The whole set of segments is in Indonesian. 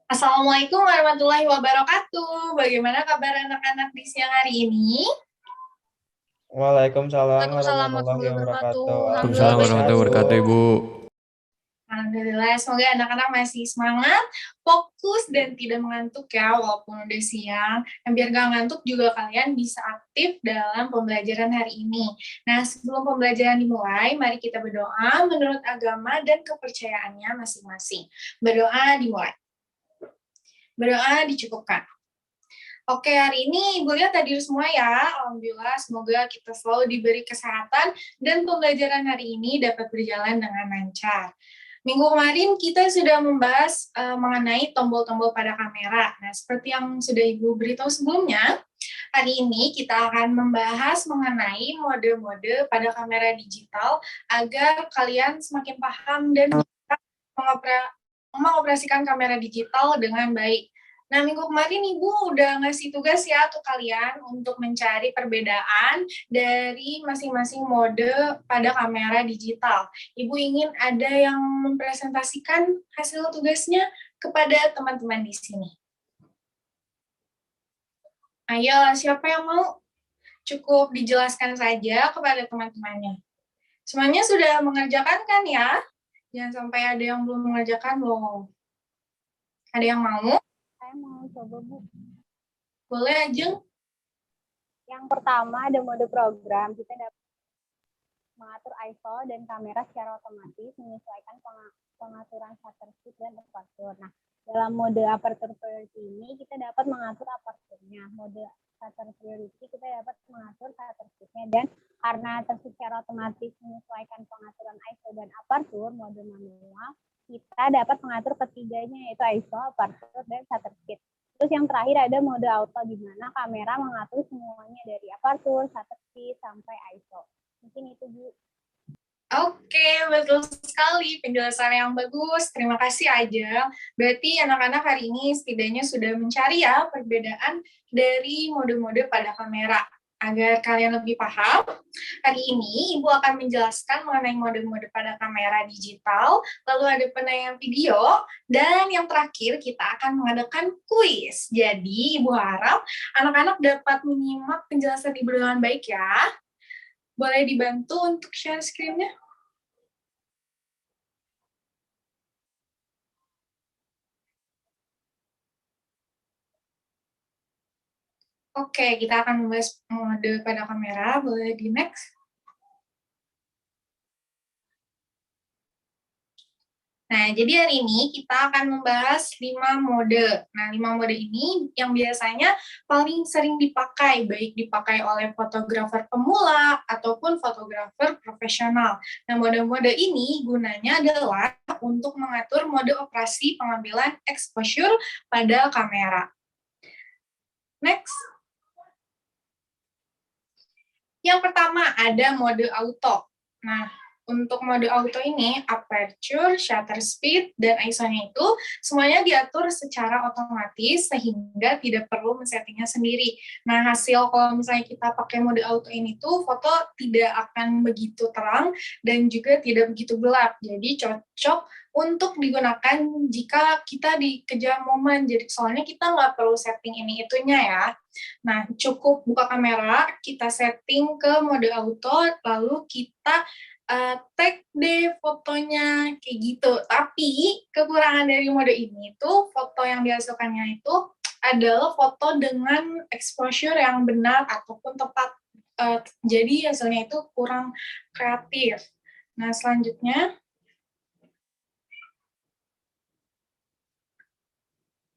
Assalamualaikum warahmatullahi wabarakatuh. Bagaimana kabar anak-anak di siang hari ini? Waalaikumsalam Waalaikumsalam warahmatullahi warahmatullahi wabarakatuh. wabarakatuh. Alhamdulillah Alhamdulillah baik, sehat, warahmatullahi Bu. wabarakatuh, Ibu. Alhamdulillah, semoga anak-anak masih semangat, fokus, dan tidak mengantuk ya, walaupun udah siang. Dan biar gak ngantuk juga kalian bisa aktif dalam pembelajaran hari ini. Nah, sebelum pembelajaran dimulai, mari kita berdoa menurut agama dan kepercayaannya masing-masing. Berdoa dimulai. Berdoa dicukupkan. Oke, hari ini Ibu lihat hadir semua ya. Alhamdulillah, semoga kita selalu diberi kesehatan dan pembelajaran hari ini dapat berjalan dengan lancar. Minggu kemarin kita sudah membahas mengenai tombol-tombol pada kamera. Nah, seperti yang sudah Ibu beritahu sebelumnya, hari ini kita akan membahas mengenai mode-mode pada kamera digital agar kalian semakin paham dan bisa mengoperasikan kamera digital dengan baik. Nah, minggu kemarin Ibu udah ngasih tugas ya untuk kalian untuk mencari perbedaan dari masing-masing mode pada kamera digital. Ibu ingin ada yang mempresentasikan hasil tugasnya kepada teman-teman di sini. Ayo, siapa yang mau? Cukup dijelaskan saja kepada teman-temannya. Semuanya sudah mengerjakan kan ya? Jangan sampai ada yang belum mengerjakan loh. Ada yang mau? Saya mau coba, Bu. Boleh, Ajeng. Yang pertama ada mode program. Kita dapat mengatur ISO dan kamera secara otomatis, menyesuaikan pengaturan shutter speed dan aperture. Nah, dalam mode aperture priority ini kita dapat mengatur aperture-nya. Mode shutter priority kita dapat mengatur shutter speed-nya, dan karena secara otomatis menyesuaikan pengaturan ISO dan aperture, mode manual kita dapat mengatur ketiganya, yaitu ISO, aperture, dan shutter speed. Terus yang terakhir ada mode auto, di mana kamera mengatur semuanya dari aperture, shutter speed, sampai ISO. Mungkin itu, Bu. Oke, betul sekali. Penjelasan yang bagus. Terima kasih, Ajeng. Berarti anak-anak hari ini setidaknya sudah mencari ya perbedaan dari mode-mode pada kamera. Agar kalian lebih paham, hari ini Ibu akan menjelaskan mengenai mode-mode pada kamera digital, lalu ada penayangan video, dan yang terakhir kita akan mengadakan kuis. Jadi Ibu harap anak-anak dapat menyimak penjelasan Ibu dengan baik ya. Boleh dibantu untuk share screen-nya? Oke, kita akan membahas mode pada kamera. Boleh di next? Nah, jadi hari ini kita akan membahas 5 mode. Nah, 5 mode ini yang biasanya paling sering dipakai, baik dipakai oleh fotografer pemula ataupun fotografer profesional. Nah, mode-mode ini gunanya adalah untuk mengatur mode operasi pengambilan exposure pada kamera. Next. Yang pertama ada mode auto. Nah, untuk mode auto ini, aperture, shutter speed, dan ISO-nya itu semuanya diatur secara otomatis sehingga tidak perlu men-settingnya sendiri. Nah, hasil kalau misalnya kita pakai mode auto ini tuh foto tidak akan begitu terang dan juga tidak begitu gelap. Jadi cocok untuk digunakan jika kita dikejar momen. Jadi soalnya kita nggak perlu setting ini itunya ya. Nah, cukup buka kamera, kita setting ke mode auto, lalu kita tag deh fotonya kayak gitu. Tapi kekurangan dari mode ini tuh foto yang dihasilkannya itu adalah foto dengan exposure yang benar ataupun tepat. Jadi hasilnya itu kurang kreatif. Nah, selanjutnya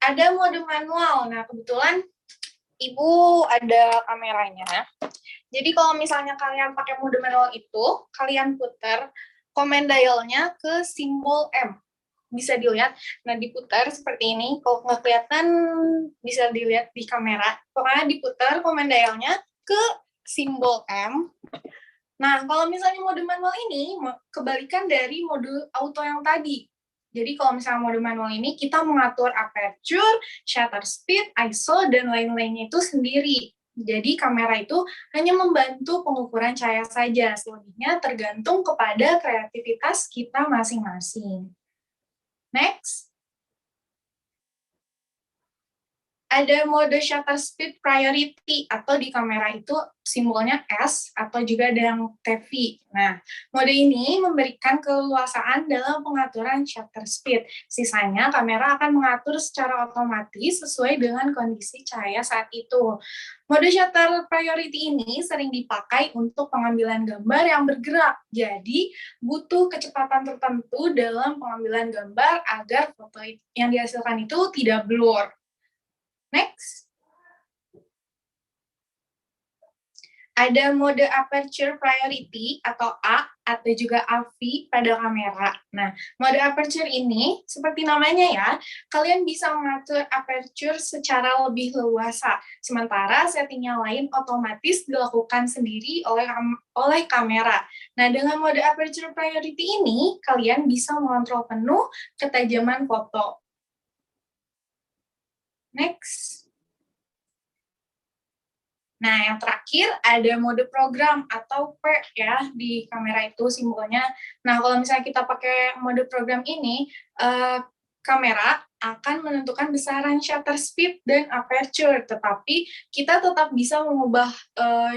ada mode manual. Nah, kebetulan Ibu ada kameranya. Jadi kalau misalnya kalian pakai mode manual itu, kalian putar command dial-nya ke simbol M. Bisa dilihat, nah diputar seperti ini. Kalau nggak kelihatan, bisa dilihat di kamera. Pokoknya diputar command dial-nya ke simbol M. Nah, kalau misalnya mode manual ini, kebalikan dari mode auto yang tadi. Jadi kalau misalnya mode manual ini, kita mengatur aperture, shutter speed, ISO, dan lain-lainnya itu sendiri. Jadi kamera itu hanya membantu pengukuran cahaya saja, selebihnya tergantung kepada kreativitas kita masing-masing. Next. Ada mode shutter speed priority atau di kamera itu simbolnya S atau juga ada yang TV. Nah, mode ini memberikan keleluasaan dalam pengaturan shutter speed. Sisanya kamera akan mengatur secara otomatis sesuai dengan kondisi cahaya saat itu. Mode shutter priority ini sering dipakai untuk pengambilan gambar yang bergerak. Jadi, butuh kecepatan tertentu dalam pengambilan gambar agar foto yang dihasilkan itu tidak blur. Next. Ada mode aperture priority atau A atau juga AV pada kamera. Nah, mode aperture ini seperti namanya ya, kalian bisa mengatur aperture secara lebih leluasa. Sementara setting yang lain otomatis dilakukan sendiri oleh kamera. Nah, dengan mode aperture priority ini, kalian bisa mengontrol penuh ketajaman foto. Next. Nah, yang terakhir ada mode program atau P ya di kamera itu simbolnya. Nah, kalau misalnya kita pakai mode program ini, kamera akan menentukan besaran shutter speed dan aperture, tetapi kita tetap bisa mengubah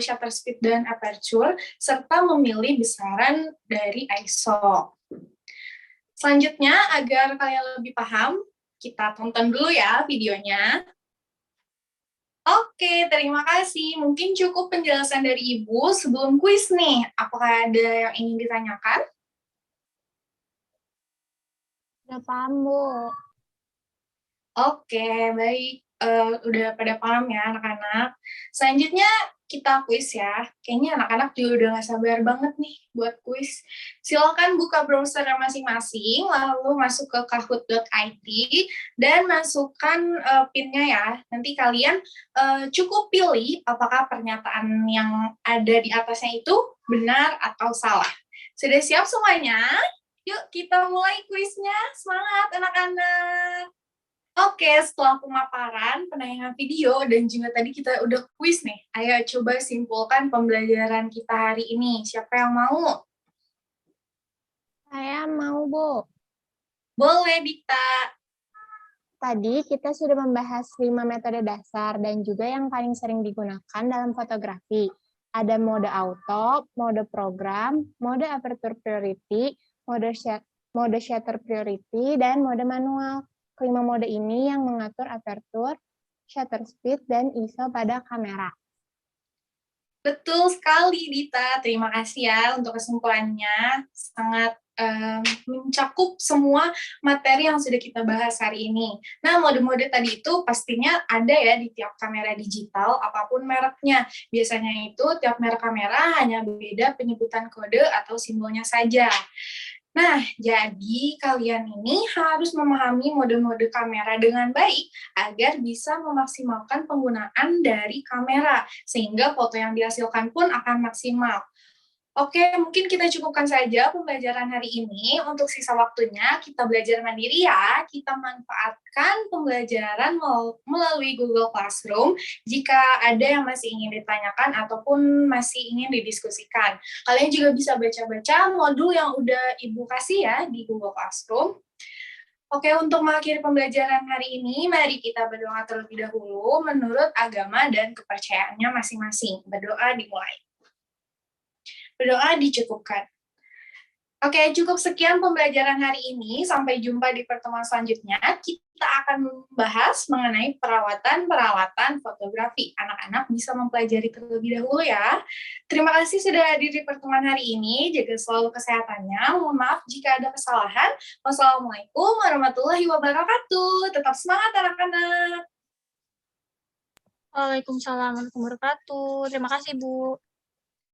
shutter speed dan aperture serta memilih besaran dari ISO. Selanjutnya, agar kalian lebih paham, kita tonton dulu ya videonya. Oke, terima kasih. Mungkin cukup penjelasan dari Ibu sebelum kuis nih. Apakah ada yang ingin ditanyakan? Udah paham, Bu. Oke, baik. Udah pada paham ya anak-anak. Selanjutnya kita kuis ya. Kayaknya anak-anak juga udah gak sabar banget nih buat kuis. Silakan buka browser masing-masing, lalu masuk ke kahoot.it, dan masukkan PIN-nya ya. Nanti kalian cukup pilih apakah pernyataan yang ada di atasnya itu benar atau salah. Sudah siap semuanya? Yuk kita mulai kuisnya. Semangat anak-anak! Oke, setelah pemaparan, penayangan video, dan juga tadi kita udah kuis nih. Ayo coba simpulkan pembelajaran kita hari ini. Siapa yang mau? Saya mau, Bu. Boleh, Dita. Tadi kita sudah membahas 5 metode dasar dan juga yang paling sering digunakan dalam fotografi. Ada mode auto, mode program, mode aperture priority, mode shutter priority, dan mode manual. Kelima mode ini yang mengatur aperture, shutter speed, dan ISO pada kamera. Betul sekali, Dita. Terima kasih ya untuk kesimpulannya. Sangat mencakup semua materi yang sudah kita bahas hari ini. Nah, mode-mode tadi itu pastinya ada ya di tiap kamera digital, apapun mereknya. Biasanya itu tiap merek kamera hanya beda penyebutan kode atau simbolnya saja. Nah, jadi kalian ini harus memahami mode-mode kamera dengan baik agar bisa memaksimalkan penggunaan dari kamera, sehingga foto yang dihasilkan pun akan maksimal. Oke, mungkin kita cukupkan saja pembelajaran hari ini. Untuk sisa waktunya, kita belajar mandiri ya. Kita manfaatkan pembelajaran melalui Google Classroom jika ada yang masih ingin ditanyakan ataupun masih ingin didiskusikan. Kalian juga bisa baca-baca modul yang udah Ibu kasih ya di Google Classroom. Oke, untuk mengakhiri pembelajaran hari ini, mari kita berdoa terlebih dahulu menurut agama dan kepercayaannya masing-masing. Berdoa dimulai. Berdoa dicukupkan. Oke, cukup sekian pembelajaran hari ini. Sampai jumpa di pertemuan selanjutnya. Kita akan membahas mengenai perawatan fotografi. Anak-anak bisa mempelajari terlebih dahulu ya. Terima kasih sudah hadir di pertemuan hari ini. Jaga selalu kesehatannya. Mohon maaf jika ada kesalahan. Wassalamualaikum warahmatullahi wabarakatuh. Tetap semangat anak-anak. Waalaikumsalam warahmatullahi wabarakatuh. Terima kasih, Bu.